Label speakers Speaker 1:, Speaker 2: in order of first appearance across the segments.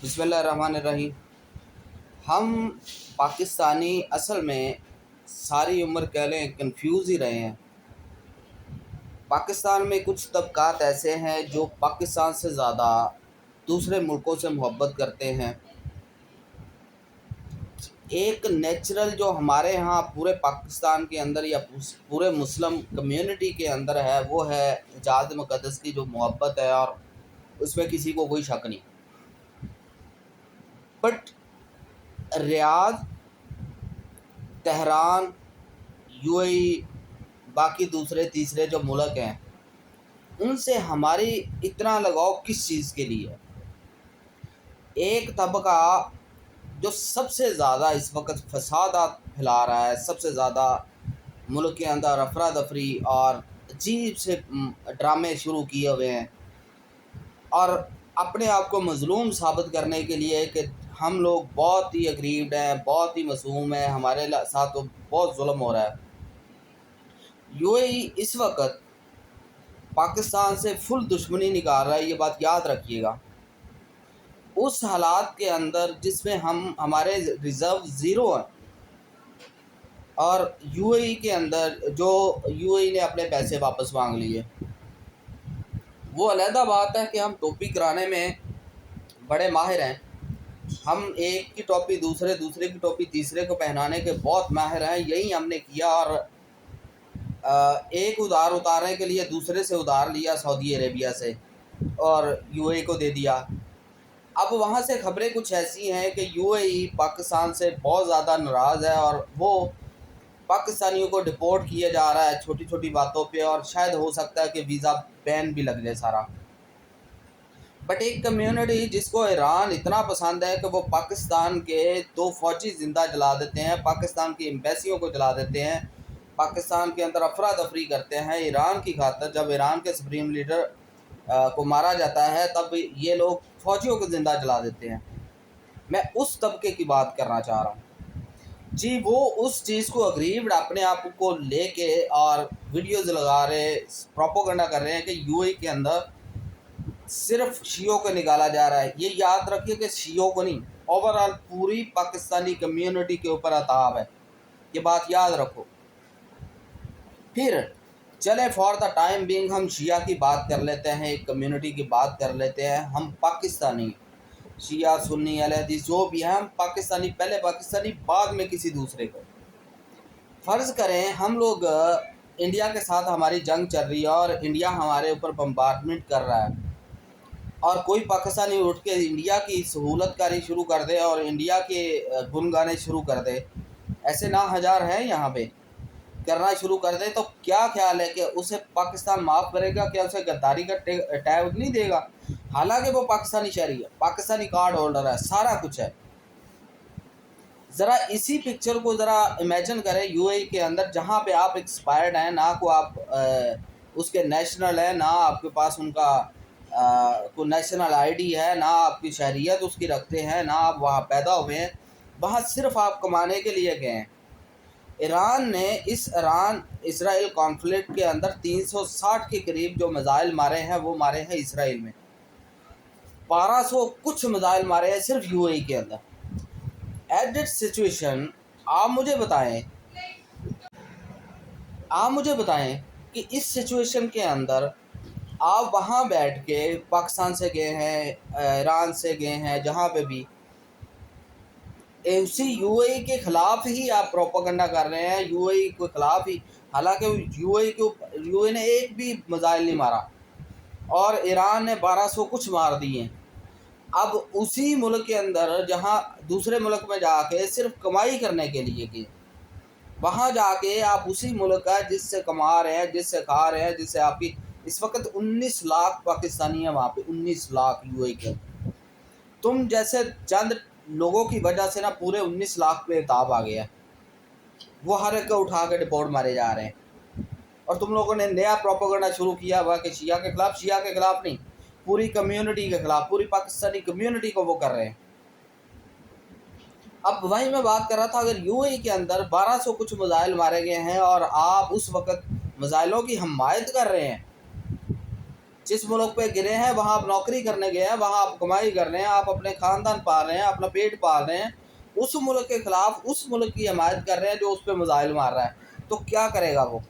Speaker 1: بسم اللہ الرحمن الرحیم۔ ہم پاکستانی اصل میں ساری عمر کہہ لیں کنفیوز ہی رہے ہیں۔ پاکستان میں کچھ طبقات ایسے ہیں جو پاکستان سے زیادہ دوسرے ملکوں سے محبت کرتے ہیں۔ ایک نیچرل جو ہمارے ہاں پورے پاکستان کے اندر یا پورے مسلم کمیونٹی کے اندر ہے وہ ہے حجاز مقدس کی جو محبت ہے، اور اس میں کسی کو کوئی شک نہیں۔ بٹ ریاض، تہران، یو اے ای، باقی دوسرے تیسرے جو ملک ہیں ان سے ہماری اتنا لگاؤ کس چیز کے لیے؟ ایک طبقہ جو سب سے زیادہ اس وقت فسادات پھیلا رہا ہے، سب سے زیادہ ملک کے اندر افراتفری اور عجیب سے ڈرامے شروع کیے ہوئے ہیں، اور اپنے آپ کو مظلوم ثابت کرنے کے لیے کہ ہم لوگ بہت ہی اگریوڈ ہیں، بہت ہی معصوم ہیں، ہمارے ساتھ بہت ظلم ہو رہا ہے۔ یو اے ای اس وقت پاکستان سے فل دشمنی نکال رہا ہے، یہ بات یاد رکھیے گا۔ اس حالات کے اندر جس میں ہمارے ریزرو زیرو ہیں، اور یو اے ای کے اندر جو یو اے ای نے اپنے پیسے واپس مانگ لیے، وہ علیحدہ بات ہے کہ ہم ٹوپی کرانے میں بڑے ماہر ہیں۔ ہم ایک کی ٹوپی دوسرے کی ٹوپی تیسرے کو پہنانے کے بہت ماہر ہیں، یہی ہم نے کیا، اور ایک ادھار اتارنے کے لیے دوسرے سے ادھار لیا سعودی عربیہ سے اور یو اے ای کو دے دیا۔ اب وہاں سے خبریں کچھ ایسی ہیں کہ یو اے ای پاکستان سے بہت زیادہ ناراض ہے، اور وہ پاکستانیوں کو ڈپورٹ کیا جا رہا ہے چھوٹی چھوٹی باتوں پہ، اور شاید ہو سکتا ہے کہ ویزا بین بھی لگ جائے سارا۔ بٹ ایک کمیونٹی جس کو ایران اتنا پسند ہے کہ وہ پاکستان کے 2 فوجی زندہ جلا دیتے ہیں، پاکستان کی ایمبیسیوں کو جلا دیتے ہیں، پاکستان کے اندر افراتفری کرتے ہیں ایران کی خاطر۔ جب ایران کے سپریم لیڈر کو مارا جاتا ہے تب یہ لوگ فوجیوں کو زندہ جلا دیتے ہیں۔ میں اس طبقے کی بات کرنا چاہ رہا ہوں جی، وہ اس چیز کو اگریوڈ اپنے آپ کو لے کے اور ویڈیوز لگا رہے، پروپیگنڈا کر رہے ہیں کہ یو اے کے اندر صرف شیعوں کو نکالا جا رہا ہے۔ یہ یاد رکھیے کہ شیعوں کو نہیں، اوورآل پوری پاکستانی کمیونٹی کے اوپر عذاب ہے، یہ بات یاد رکھو۔ پھر چلے فار دا ٹائم بینگ ہم شیعہ کی بات کر لیتے ہیں، ایک کمیونٹی کی بات کر لیتے ہیں۔ ہم پاکستانی شیعہ سنی اہل حدیث جو بھی ہیں، ہم پاکستانی، پہلے پاکستانی بعد میں کسی دوسرے کو۔ فرض کریں ہم لوگ انڈیا کے ساتھ ہماری جنگ چل رہی ہے اور انڈیا ہمارے اوپر بمبارڈمنٹ کر رہا ہے، اور کوئی پاکستانی اٹھ کے انڈیا کی سہولت کاری شروع کر دے اور انڈیا کے گن گانے شروع کر دے، ایسے نا ہزار ہیں یہاں پہ، کرنا شروع کر دے، تو کیا خیال ہے کہ اسے پاکستان معاف کرے گا؟ کیا اسے غداری کا ٹیگ نہیں دے گا؟ حالانکہ وہ پاکستانی شہری ہے، پاکستانی کارڈ ہولڈر ہے، سارا کچھ ہے۔ ذرا اسی پکچر کو ذرا امیجن کریں یو اے ای کے اندر، جہاں پہ آپ ایکسپائرڈ ہیں، نہ کو آپ اس کے نیشنل ہیں، نہ آپ کے پاس ان کا کوئی نیشنل آئی ڈی ہے، نہ آپ کی شہریت اس کی رکھتے ہیں، نہ آپ وہاں پیدا ہوئے ہیں، وہاں صرف آپ کمانے کے لیے گئے ہیں۔ ایران نے اس ایران اسرائیل کانفلکٹ کے اندر 360 کے قریب جو میزائل مارے ہیں وہ مارے ہیں اسرائیل میں، 1200 کچھ میزائل مارے ہیں صرف یو اے ای کے اندر۔ ایٹ دیٹ سچویشن آپ مجھے بتائیں کہ اس سچویشن کے اندر آپ وہاں بیٹھ کے پاکستان سے گئے ہیں، ایران سے گئے ہیں، جہاں پہ بھی اسی یو اے ای کے خلاف ہی آپ پروپیگنڈا کر رہے ہیں، یو اے ای کے خلاف ہی، حالانکہ یو اے نے ایک بھی میزائل نہیں مارا اور ایران نے 1200 کچھ مار دیے ہیں۔ اب اسی ملک کے اندر جہاں دوسرے ملک میں جا کے صرف کمائی کرنے کے لیے گئے، وہاں جا کے آپ اسی ملک کا جس سے کما رہے ہیں، جس سے کھا رہے ہیں، جس سے آپ کی اس وقت 19 لاکھ پاکستانی ہیں وہاں پہ، 19 لاکھ یو اے کے۔ تم جیسے چند لوگوں کی وجہ سے نا پورے 19 لاکھ پہ اتاب آ گیا ہے، وہ ہر ایک کو اٹھا کے ڈپورٹ مارے جا رہے ہیں، اور تم لوگوں نے نیا پروپیگنڈا شروع کیا ہوا کہ شیعہ کے خلاف، شیعہ کے خلاف نہیں، پوری کمیونٹی کے خلاف، پوری پاکستانی کمیونٹی کو وہ کر رہے ہیں۔ اب وہیں میں بات کر رہا تھا، اگر یو اے ای کے اندر 1200 کچھ میزائل مارے گئے ہیں اور آپ اس وقت میزائلوں کی حمایت کر رہے ہیں، जिस मुल्क पे गिरे हैं वहाँ आप नौकरी करने गए हैं, वहाँ आप कमाई कर रहे हैं, आप अपने ख़ानदान पाल रहे हैं, अपना पेट पाल रहे हैं, उस मुल्क के ख़िलाफ़ उस मुल्क की हमायत कर रहे हैं जो उस पर मिसाइल मार रहा है, तो क्या करेगा वो?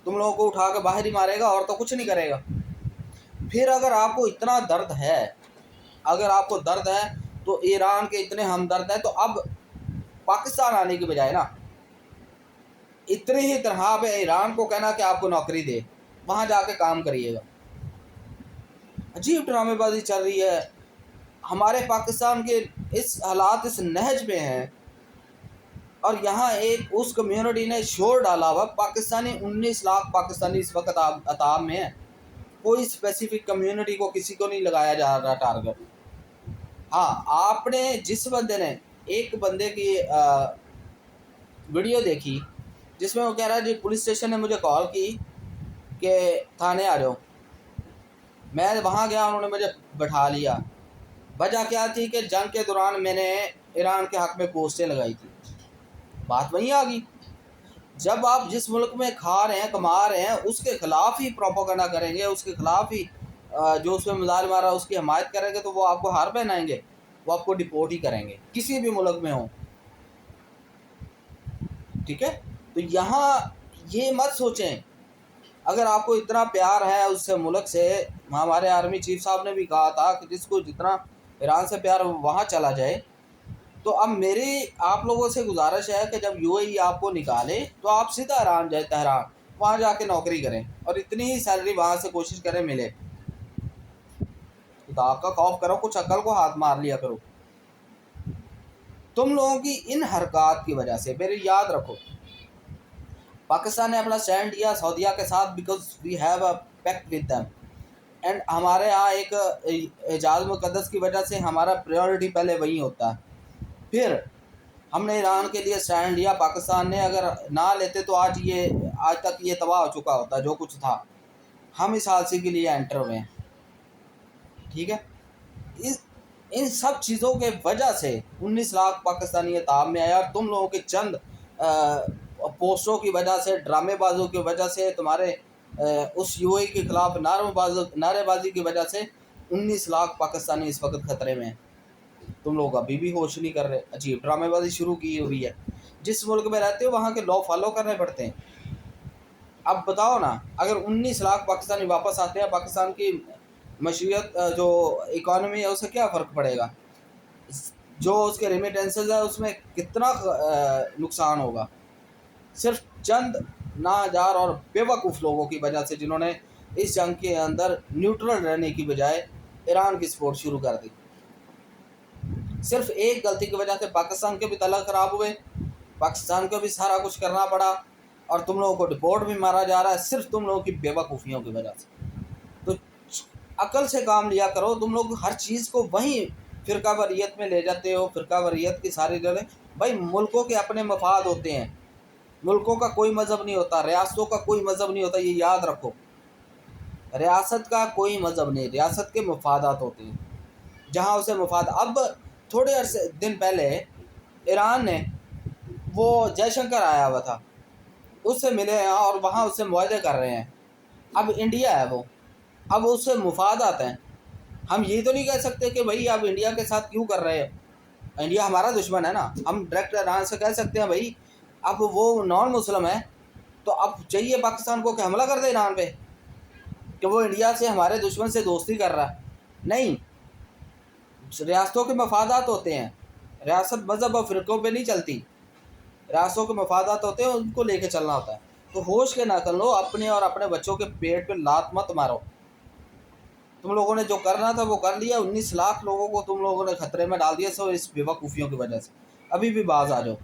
Speaker 1: तुम लोगों को उठा के बाहर ही मारेगा और तो कुछ नहीं करेगा। फिर अगर आपको इतना दर्द है, अगर आपको दर्द है तो ईरान के इतने हमदर्द हैं, तो अब पाकिस्तान आने की बजाय ना इतनी ही तरह पे ईरान को कहना कि आपको नौकरी दे, वहाँ जाके काम करिएगा। अजीब ड्रामेबाजी चल रही है। हमारे पाकिस्तान के इस हालात इस नहज पे हैं, और यहाँ एक उस कम्युनिटी ने शोर डाला हुआ, पाकिस्तानी 19 लाख पाकिस्तानी इस वक्त अताब में है। कोई स्पेसिफिक कम्युनिटी को किसी को नहीं लगाया जा रहा टारगेट। हाँ, आपने जिस बंदे ने एक बंदे की वीडियो देखी जिसमें वो कह रहा है जी पुलिस स्टेशन ने मुझे कॉल की कि थाने आ जाओ, मैं वहाँ गया, उन्होंने मुझे बैठा लिया। वजह क्या थी कि जंग के दौरान मैंने ईरान के हक़ में पोस्टें लगाई थी। बात वहीं आ गई। जब आप जिस मुल्क में खा रहे हैं, कमा रहे हैं, उसके ख़िलाफ़ ही प्रोपेगेंडा करेंगे, उसके ख़िलाफ़ ही जो उसमें मिसाइल मारा उसकी हमायत करेंगे, तो वो आपको हार पहनाएंगे, वो आपको डिपोर्ट ही करेंगे, किसी भी मुल्क में हो। ठीक है, तो यहाँ ये मत सोचें, अगर आपको इतना प्यार है उससे मुल्क से, हमारे आर्मी चीफ साहब ने भी कहा था कि जिसको जितना ईरान से प्यार वहाँ चला जाए। तो अब मेरी आप लोगों से गुजारिश है कि जब यूएई आपको निकाले तो आप सीधा ईरान जाए, तेहरान, वहाँ जाके नौकरी करें और इतनी ही सैलरी वहाँ से कोशिश करें मिले। तो आपका खौफ करो, कुछ अकल को हाथ मार लिया करो। तुम लोगों की इन हरकत की वजह से, मेरे याद रखो, पाकिस्तान ने अपना स्टैंड लिया सऊदीया के साथ, because we have a pact with them, and हमारे यहाँ एक एजाज मुकद्दस की वजह से हमारा प्रायोरिटी पहले वही होता है। फिर हमने ईरान के लिए स्टैंड लिया, पाकिस्तान ने अगर ना लेते तो आज तक ये तबाह हो चुका होता जो कुछ था। हम इस हादसे के लिए एंटर हुए हैं। ठीक है, इन सब चीज़ों के वजह से 19 लाख पाकिस्तानी ताब में आया, और तुम लोगों के चंद पोस्टों की वजह से, ड्रामेबाजों की वजह से, तुम्हारे उस यूएई के ख़िलाफ़ नारेबाजी की वजह से 19 लाख पाकिस्तानी इस वक्त ख़तरे में हैं। तुम लोग अभी भी होश नहीं कर रहे, अजीब ड्रामेबाजी शुरू की हुई है। जिस मुल्क में रहते हो वहाँ के लॉ फॉलो करने पड़ते हैं। अब बताओ ना, अगर 19 लाख पाकिस्तानी वापस आते हैं, पाकिस्तान की मशीयत जो इकॉनमी है उसे क्या फ़र्क पड़ेगा? जो उसके रेमिटेंसेस है उसमें कितना नुकसान होगा? सिर्फ चंद नाजार और बेवकूफ़ लोगों की वजह से, जिन्होंने इस जंग के अंदर न्यूट्रल रहने की बजाय ईरान की सपोर्ट शुरू कर दी। सिर्फ एक गलती की वजह से पाकिस्तान के भी तलक ख़राब हुए, पाकिस्तान को भी सारा कुछ करना पड़ा, और तुम लोगों को डिपोर्ट भी मारा जा रहा है, सिर्फ तुम लोगों की बेवकूफ़ियों की वजह से। तो अकल से काम लिया करो। तुम लोग हर चीज़ को वहीं फ़िरका वरीयत में ले जाते हो, फ़िरका वरीयत की सारी जगह। भाई मुल्कों के अपने मफाद होते हैं, मुल्कों का कोई मज़हब नहीं होता, रियासतों का कोई मज़हब नहीं होता, ये याद रखो। रियासत का कोई मज़हब नहीं, रियासत के मफादात होते हैं, जहाँ उसे मफाद। अब थोड़े अर्से दिन पहले ईरान ने, वो जयशंकर आया हुआ था, उससे मिले हैं और वहाँ उससे मुआहदे कर रहे हैं। अब इंडिया है वो, अब उससे मुफादात हैं। हम ये तो नहीं कह सकते कि भाई आप इंडिया के साथ क्यों कर रहे हो, इंडिया हमारा दुश्मन है ना। हम डायरेक्ट ईरान से कह सकते हैं भाई अब वो नॉन मुस्लिम है, तो अब चाहिए पाकिस्तान को कि हमला कर दे ईरान पे, कि वो इंडिया से हमारे दुश्मन से दोस्ती कर रहा है। नहीं, रियासतों के मफादात होते हैं, रियासत मज़हब और फ़िरक़ों पे नहीं चलती, रियासतों के मफादात होते हैं, उनको लेके चलना होता है। तो होश के ना कर लो, अपने और अपने बच्चों के पेट पे लात मत मारो। तुम लोगों ने जो करना था वो कर लिया, 19 लाख लोगों को तुम लोगों ने खतरे में डाल दिया, सब इस बेवकूफ़ियों की वजह से। अभी भी बाज आ जाओ।